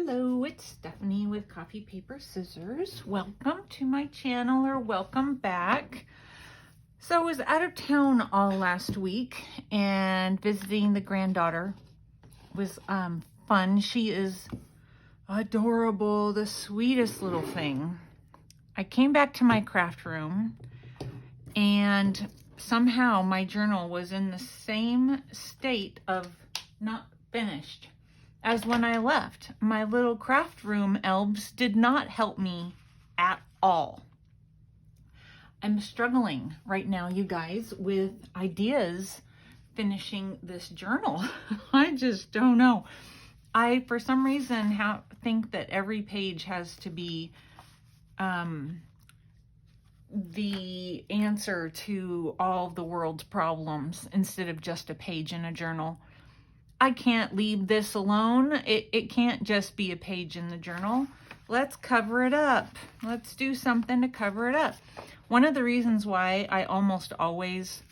Hello, it's Stephanie with Coffee Paper Scissors. Welcome to my channel, or welcome back. So I was out of town all last week and visiting the granddaughter. It was fun. She is adorable, the sweetest little thing. I came back to my craft room and somehow my journal was in the same state of not finished as when I left. My little craft room elves did not help me at all. I'm struggling right now, you guys, with ideas finishing this journal. I just don't know. I, for some reason, think that every page has to be the answer to all the world's problems instead of just a page in a journal. I can't leave this alone. It can't just be a page in the journal. Let's cover it up. Let's do something to cover it up. One of the reasons why I almost always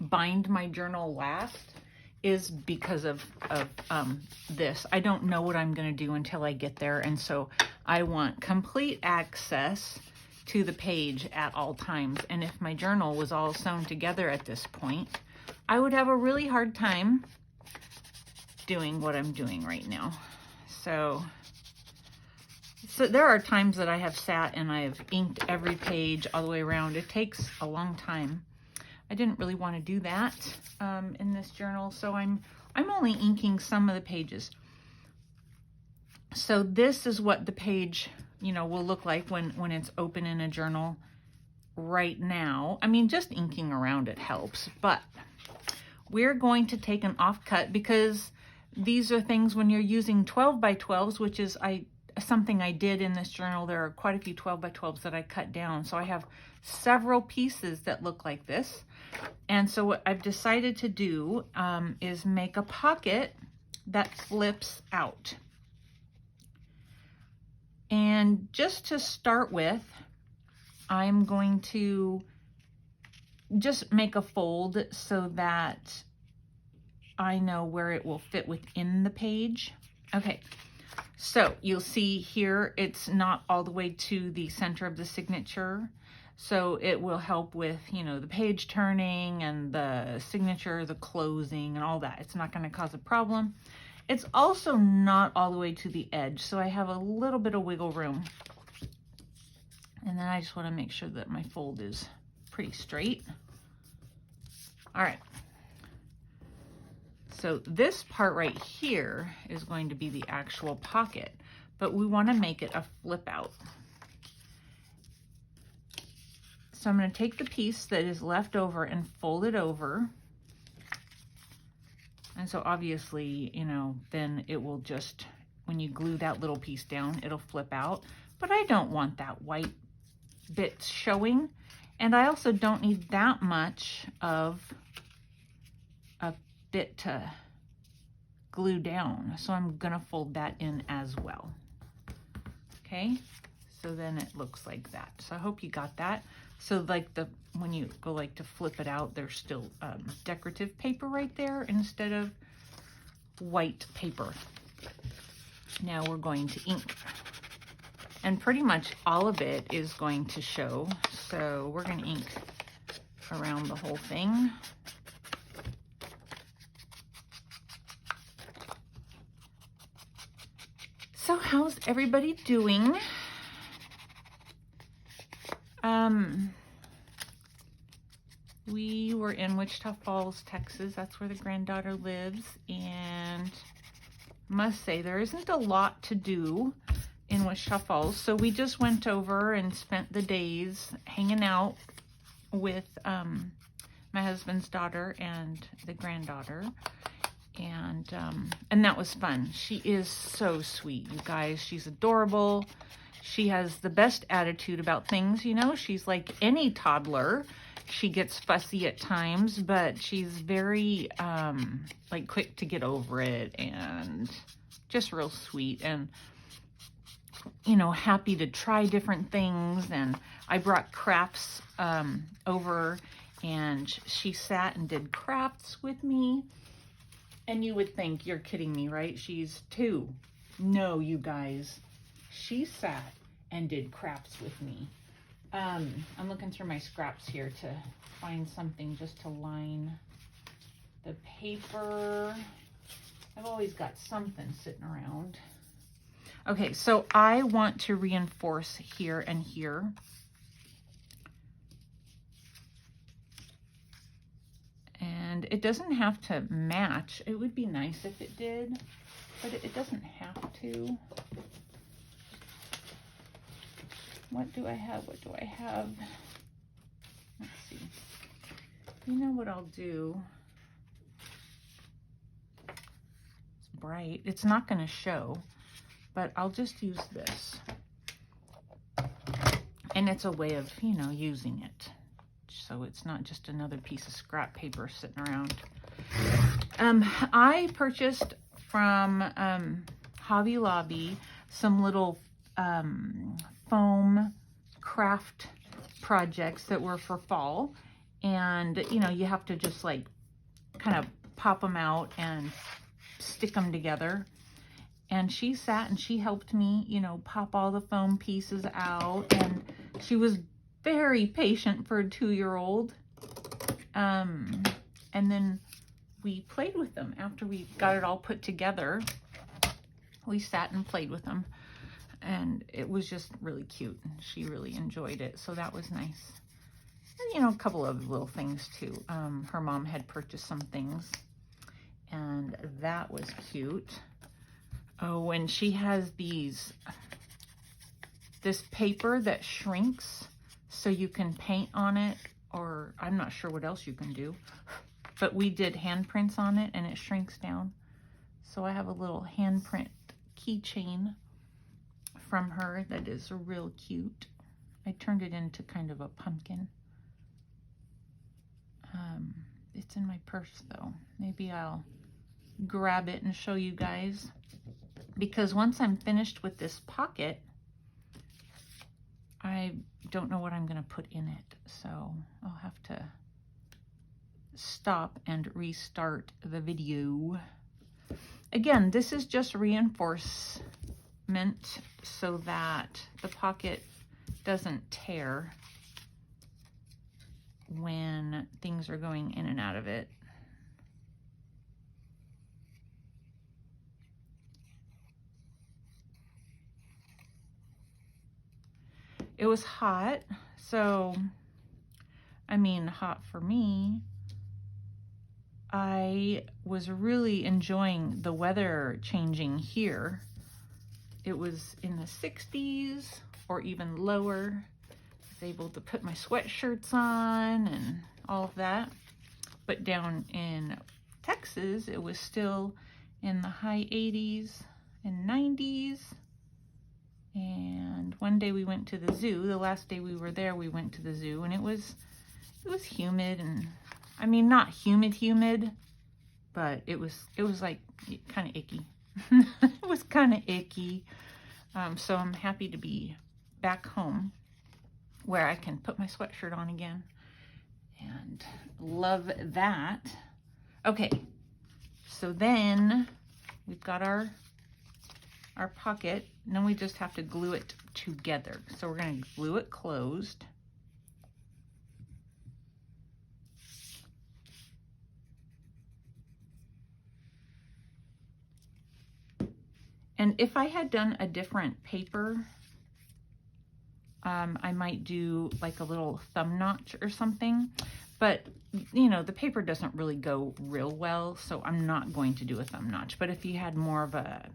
bind my journal last is because of this. I don't know what I'm going to do until I get there, and so I want complete access to the page at all times. And if my journal was all sewn together at this point, I would have a really hard time doing what I'm doing right now. So there are times that I have sat and I have inked every page all the way around. It takes a long time. I didn't really want to do that in this journal, so I'm only inking some of the pages. So this is what the page, will look like when it's open in a journal right now. I mean, just inking around it helps, but we're going to take an offcut because these are things when you're using 12 by 12s, which is something I did in this journal. There are quite a few 12 by 12s that I cut down. So I have several pieces that look like this. And so what I've decided to do is make a pocket that flips out. And just to start with, I'm going to just make a fold so that I know where it will fit within the page. Okay, so you'll see here it's not all the way to the center of the signature, so it will help with the page turning and the signature, the closing, and all that. It's not going to cause a problem. It's also not all the way to the edge, so I have a little bit of wiggle room. And then I just want to make sure that my fold is pretty straight. All right. So this part right here is going to be the actual pocket, but we want to make it a flip out. So I'm going to take the piece that is left over and fold it over. And so obviously, then it will just, when you glue that little piece down, it'll flip out. But I don't want that white bit showing. And I also don't need that much of a bit to glue down, so I'm gonna fold that in as well. Okay, so then it looks like that. So I hope you got that. So when you go to flip it out, there's still decorative paper right there instead of white paper. Now we're going to ink, and pretty much all of it is going to show, so we're going to ink around the whole thing. So how's everybody doing? We were in Wichita Falls, Texas. That's where the granddaughter lives, and must say there isn't a lot to do in Wichita Falls. So we just went over and spent the days hanging out with my husband's daughter and the granddaughter. And that was fun. She is so sweet, you guys. She's adorable. She has the best attitude about things, She's like any toddler. She gets fussy at times, but she's very quick to get over it and just real sweet and happy to try different things. And I brought crafts over, and she sat and did crafts with me. And you would think, you're kidding me, right? She's 2. No, you guys, she sat and did craps with me. I'm looking through my scraps here to find something just to line the paper. I've always got something sitting around. Okay, so I want to reinforce here and here. And it doesn't have to match. It would be nice if it did, but it doesn't have to. What do I have? What do I have? Let's see. You know what I'll do? It's bright. It's not going to show, but I'll just use this. And it's a way of, you know, using it. So it's not just another piece of scrap paper sitting around. I purchased from Hobby Lobby some little foam craft projects that were for fall. And, you know, you have to just like kind of pop them out and stick them together. And she sat and she helped me, you know, pop all the foam pieces out. And she was very patient for a 2-year-old. And then we played with them after we got it all put together. We sat and played with them. And it was just really cute. She really enjoyed it. So that was nice. And, you know, a couple of little things too. Her mom had purchased some things. And that was cute. Oh, and she has this paper that shrinks so you can paint on it, or I'm not sure what else you can do, but we did handprints on it and it shrinks down. So I have a little handprint keychain from her that is real cute. I turned it into kind of a pumpkin. It's in my purse though. Maybe I'll grab it and show you guys, because once I'm finished with this pocket, I don't know what I'm going to put in it, so I'll have to stop and restart the video. Again, this is just reinforcement so that the pocket doesn't tear when things are going in and out of it. It was hot, so, I mean, hot for me. I was really enjoying the weather changing here. It was in the 60s or even lower. I was able to put my sweatshirts on and all of that. But down in Texas, it was still in the high 80s and 90s. And one day we went to the zoo. The last day we were there, we went to the zoo, and it was humid, and I mean, not humid, but it was like kind of icky. It was kind of icky. So I'm happy to be back home where I can put my sweatshirt on again, and love that. Okay, so then we've got our pocket, and then we just have to glue it together. So we're going to glue it closed. And if I had done a different paper, I might do like a little thumb notch or something, but you know, the paper doesn't really go real well, so I'm not going to do a thumb notch. But if you had more of a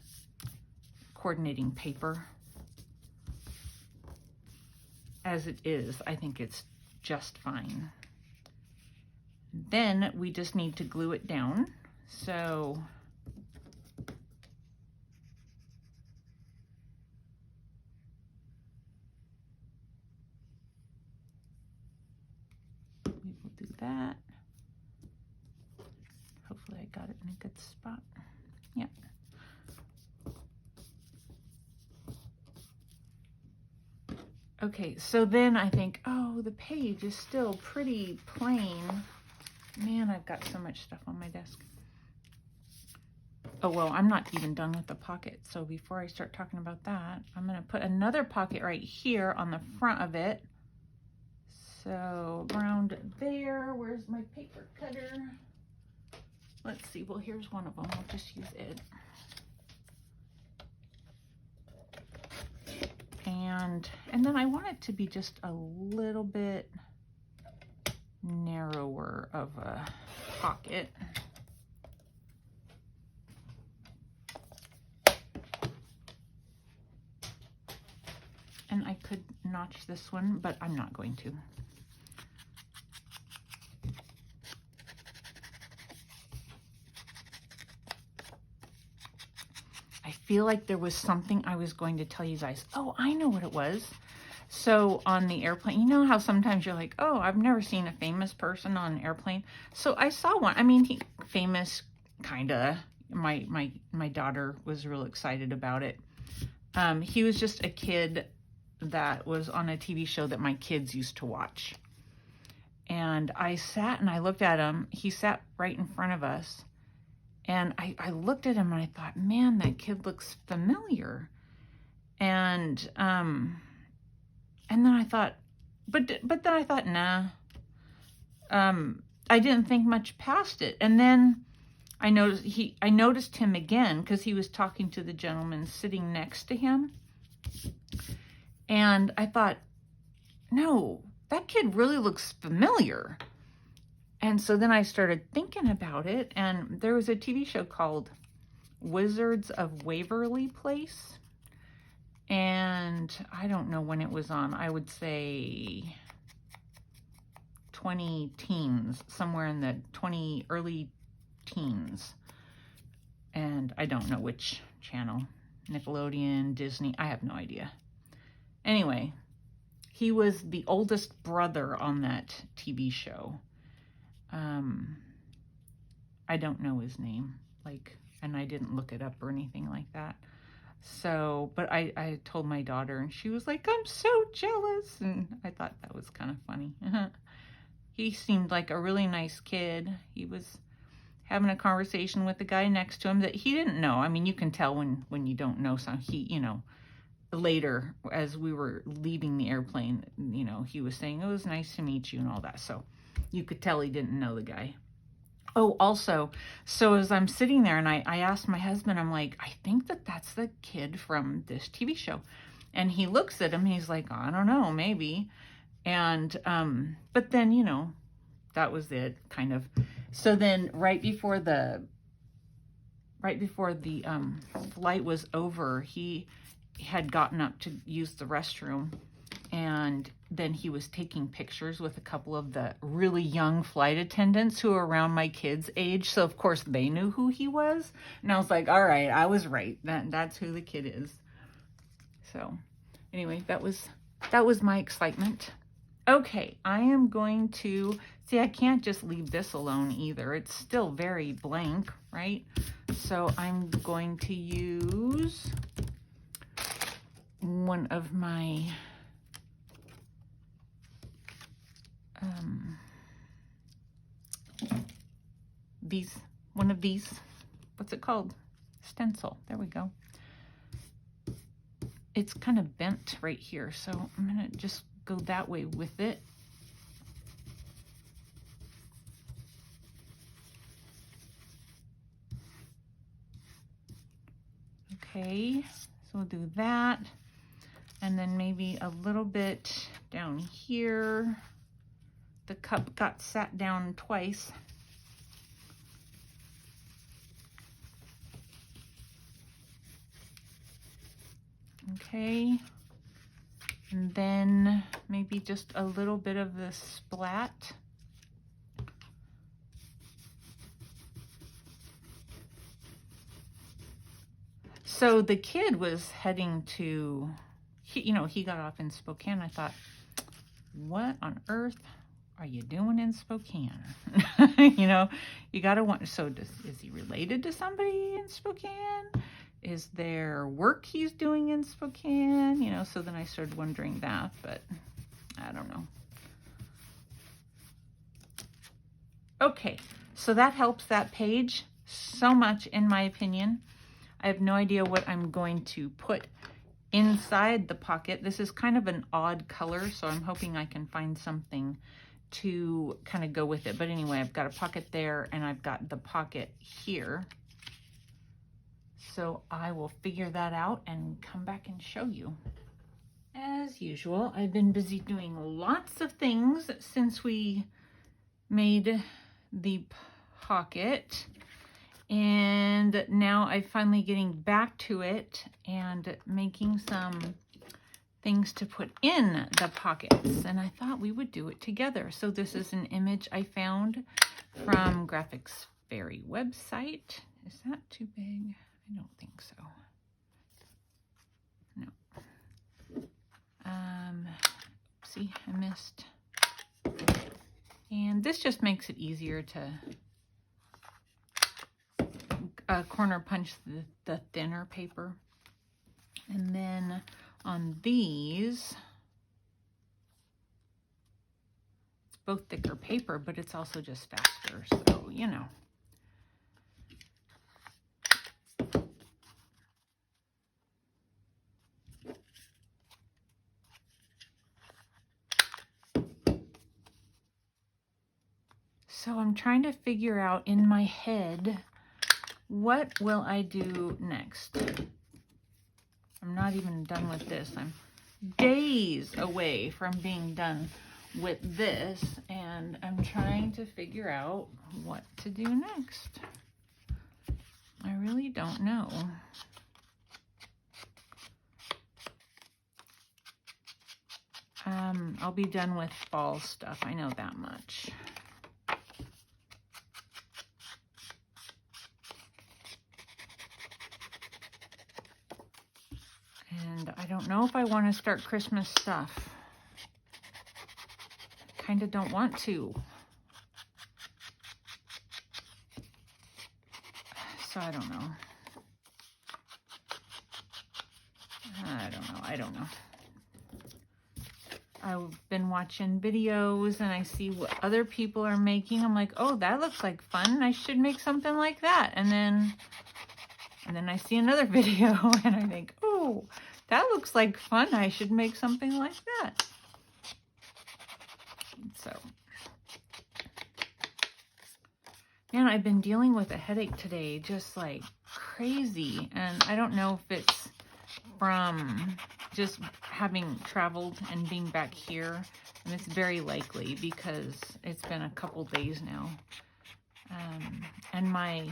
coordinating paper, as it is, I think it's just fine. Then we just need to glue it down. So we will do that. Hopefully I got it in a good spot. Yep. Okay, so then I think, oh, the page is still pretty plain. Man, I've got so much stuff on my desk. Oh, well, I'm not even done with the pocket. So before I start talking about that, I'm going to put another pocket right here on the front of it. So around there, where's my paper cutter? Let's see. Well, here's one of them. I'll just use it. And then I want it to be just a little bit narrower of a pocket. And I could notch this one, but I'm not going to. I feel like there was something I was going to tell you guys. Oh, I know what it was. So on the airplane, you know how sometimes you're like, oh, I've never seen a famous person on an airplane. So I saw one. I mean, famous, kind of. My daughter was real excited about it. He was just a kid that was on a TV show that my kids used to watch. And I sat and I looked at him. He sat right in front of us. And I looked at him and I thought, man, that kid looks familiar. And then I thought, but then I thought, nah. I didn't think much past it. And then I noticed him again because he was talking to the gentleman sitting next to him. And I thought, no, that kid really looks familiar. And so then I started thinking about it, and there was a TV show called Wizards of Waverly Place. And I don't know when it was on. I would say 20 teens, somewhere in the early teens. And I don't know which channel. Nickelodeon, Disney, I have no idea. Anyway, he was the oldest brother on that TV show. I don't know his name, and I didn't look it up or anything like that. So, but I told my daughter, and she was like, I'm so jealous. And I thought that was kind of funny. He seemed like a really nice kid. He was having a conversation with the guy next to him that he didn't know. I mean, you can tell when you don't know something. Later, as we were leaving the airplane, he was saying, it was nice to meet you and all that. So you could tell he didn't know the guy. Oh, also, so as I'm sitting there and I asked my husband, I'm like, I think that's the kid from this TV show. And he looks at him and he's like, I don't know, maybe. And, but then, that was it, kind of. So then right before the flight was over, he had gotten up to use the restroom, and then he was taking pictures with a couple of the really young flight attendants who are around my kids' age. So of course they knew who he was. And I was like, all right, I was right. That's who the kid is. So anyway, that was my excitement. Okay, I am going to, see, I can't just leave this alone either. It's still very blank, right? So I'm going to use one of my one of these, what's it called? Stencil. There we go. It's kind of bent right here, so I'm gonna just go that way with it. Okay, so we'll do that. And then maybe a little bit down here. The cup got sat down twice. Okay. And then maybe just a little bit of the splat. So the kid was heading to, he got off in Spokane. I thought, what on earth are you doing in Spokane? You got to want, so is he related to somebody in Spokane? Is there work he's doing in Spokane? So then I started wondering that, but I don't know. Okay, so that helps that page. so much in my opinion. I have no idea what I'm going to put inside the pocket. This is kind of an odd color, so I'm hoping I can find something to kind of go with it. But anyway, I've got a pocket there and I've got the pocket here. So I will figure that out and come back and show you. As usual, I've been busy doing lots of things since we made the pocket. And now I'm finally getting back to it and making some things to put in the pockets. And I thought we would do it together. So this is an image I found from Graphics Fairy website. Is that too big? I don't think so. No. See, I missed. And this just makes it easier to corner punch the thinner paper. And then on these, it's both thicker paper, but it's also just faster. So, you know. So I'm trying to figure out in my head, what will I do next? I'm not even done with this. I'm days away from being done with this, and I'm trying to figure out what to do next. I really don't know. I'll be done with fall stuff. I know that much. And I don't know if I want to start Christmas stuff. I kind of don't want to. So I don't know. I don't know. I've been watching videos and I see what other people are making. I'm like, oh, that looks like fun. I should make something like that. And then I see another video and I think, oh, that looks like fun. I should make something like that. So, man, I've been dealing with a headache today, just like crazy. And I don't know if it's from just having traveled and being back here. And it's very likely because it's been a couple days now. And my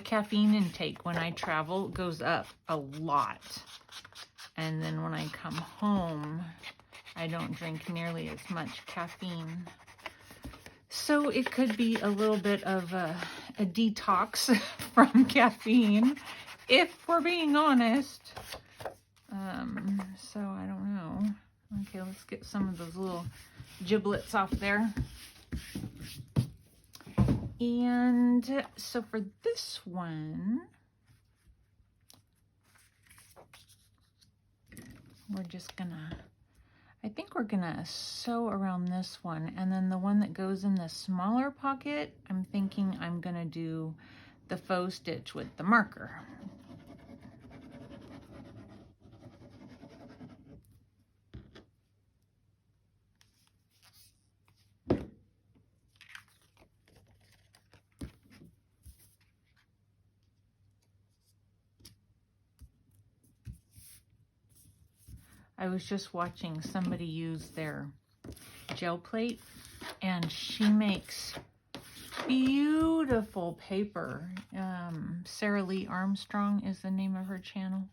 caffeine intake when I travel goes up a lot. And then when I come home, I don't drink nearly as much caffeine. So it could be a little bit of a detox from caffeine, if we're being honest. So I don't know. Okay, let's get some of those little giblets off there. And so for this one, we're just gonna, I think we're gonna sew around this one. And then the one that goes in the smaller pocket, I'm thinking I'm gonna do the faux stitch with the marker. I was just watching somebody use their gel plate, and she makes beautiful paper. Sarah Lee Armstrong is the name of her channel.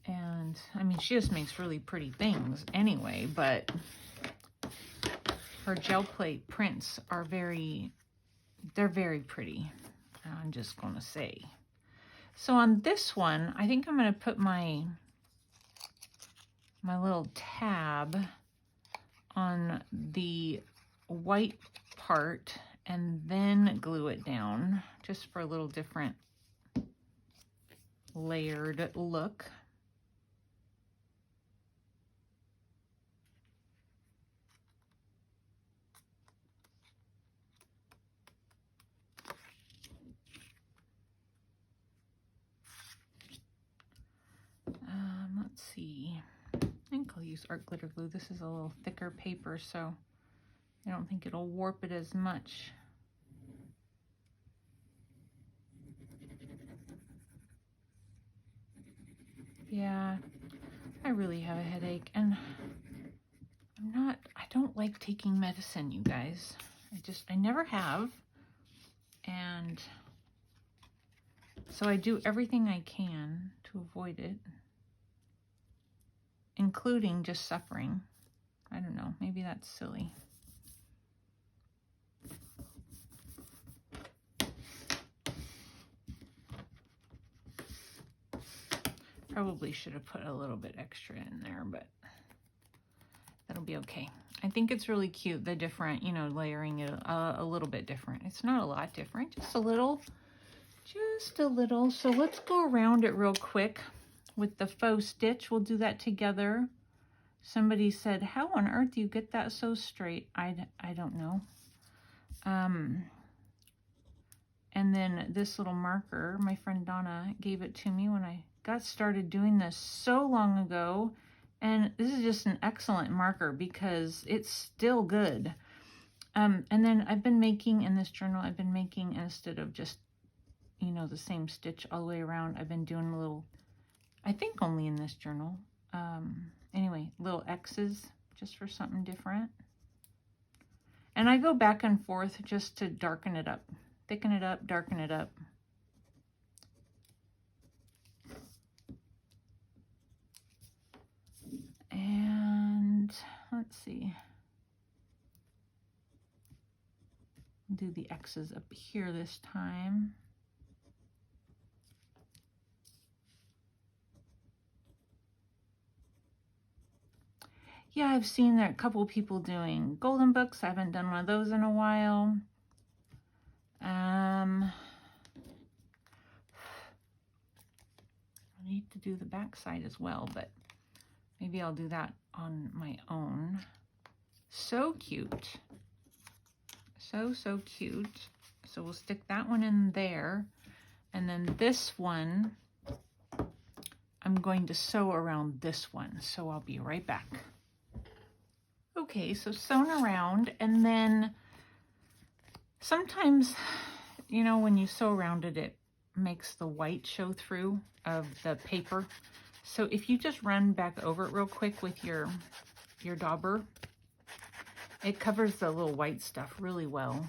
And I mean, she just makes really pretty things anyway, but her gel plate prints are they're very pretty, I'm just gonna say. So on this one, I think I'm gonna put my little tab on the white part and then glue it down just for a little different layered look. use art glitter glue. This is a little thicker paper, so I don't think it'll warp it as much. Yeah, I really have a headache, and I don't like taking medicine, you guys. I never have. And so I do everything I can to avoid it, including just suffering. I don't know, maybe that's silly. Probably should have put a little bit extra in there, but that'll be okay. I think it's really cute, the different, you know, layering it a little bit different. It's not a lot different, just a little. So let's go around it real quick with the faux stitch. We'll do that together. Somebody said, how on earth do you get that so straight? I don't know. And then this little marker, my friend Donna gave it to me when I got started doing this so long ago. And this is just an excellent marker because it's still good. And then I've been making in this journal, instead of just, you know, the same stitch all the way around, I've been doing a little, I think only in this journal. Anyway, little X's just for something different. And I go back and forth just to darken it up, thicken it up, darken it up. And let's see. Do the X's up here this time. Yeah, I've seen that a couple of people doing golden books. I haven't done one of those in a while. I need to do the back side as well, but maybe I'll do that on my own. So cute. So cute. So we'll stick that one in there. And then this one, I'm going to sew around this one. So I'll be right back. Okay, so sewn around, and then sometimes, you know, when you sew around it, it makes the white show through of the paper. So if you just run back over it real quick with your dauber, it covers the little white stuff really well.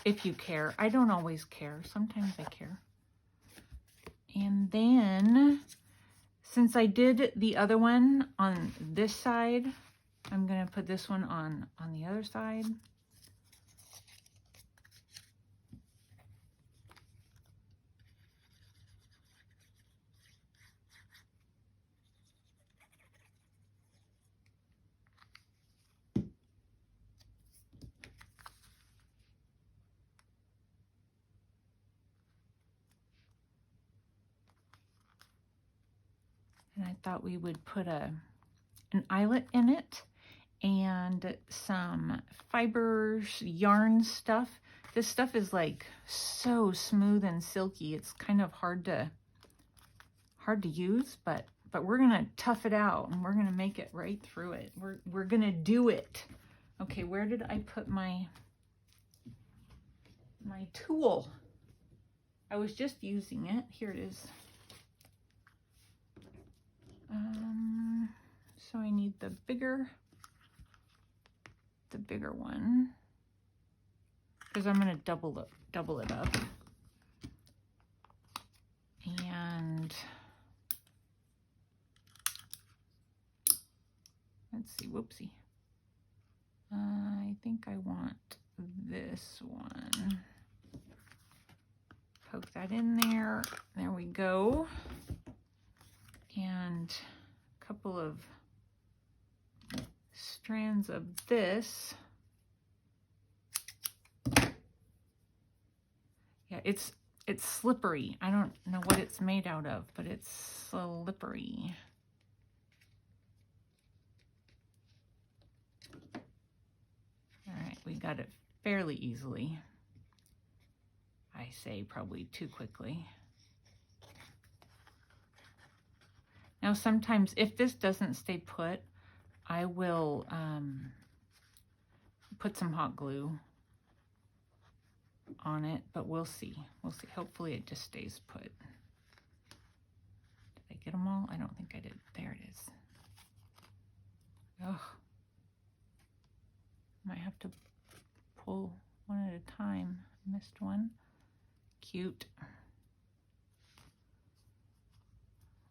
If you care. I don't always care. Sometimes I care. And then, since I did the other one on this side, I'm going to put this one on the other side. And I thought we would put an eyelet in it and some fibers, yarn stuff. This stuff is like so smooth and silky. It's kind of hard to use, but we're gonna tough it out and we're gonna make it right through it. We're gonna do it. Okay, where did I put my tool? I was just using it. Here it is. So I need the bigger one because I'm going to double it up. And let's see, whoopsie. I think I want this one. Poke that in there. There we go. And a couple of strands of this. Yeah, it's slippery. I don't know what it's made out of, but it's slippery. All right, we got it fairly easily. I say probably too quickly. Now sometimes if this doesn't stay put, I will put some hot glue on it, but we'll see. We'll see. Hopefully it just stays put. Did I get them all? I don't think I did. There it is. Ugh. Might have to pull one at a time. Missed one. Cute.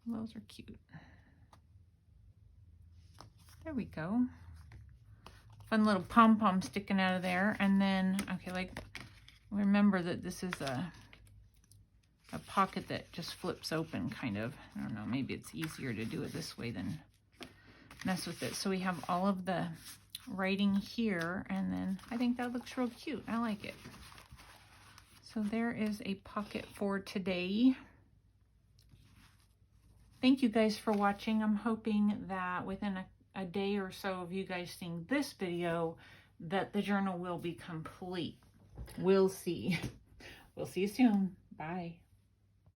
Those are cute. There we go. Fun little pom-pom sticking out of there. And then, okay, like, remember that this is a pocket that just flips open, kind of. I don't know, maybe it's easier to do it this way than mess with it. So we have all of the writing here, and then I think that looks real cute. I like it. So there is a pocket for today. Thank you guys for watching. I'm hoping that within a day or so of you guys seeing this video that the journal will be complete. We'll see. We'll see you soon. Bye.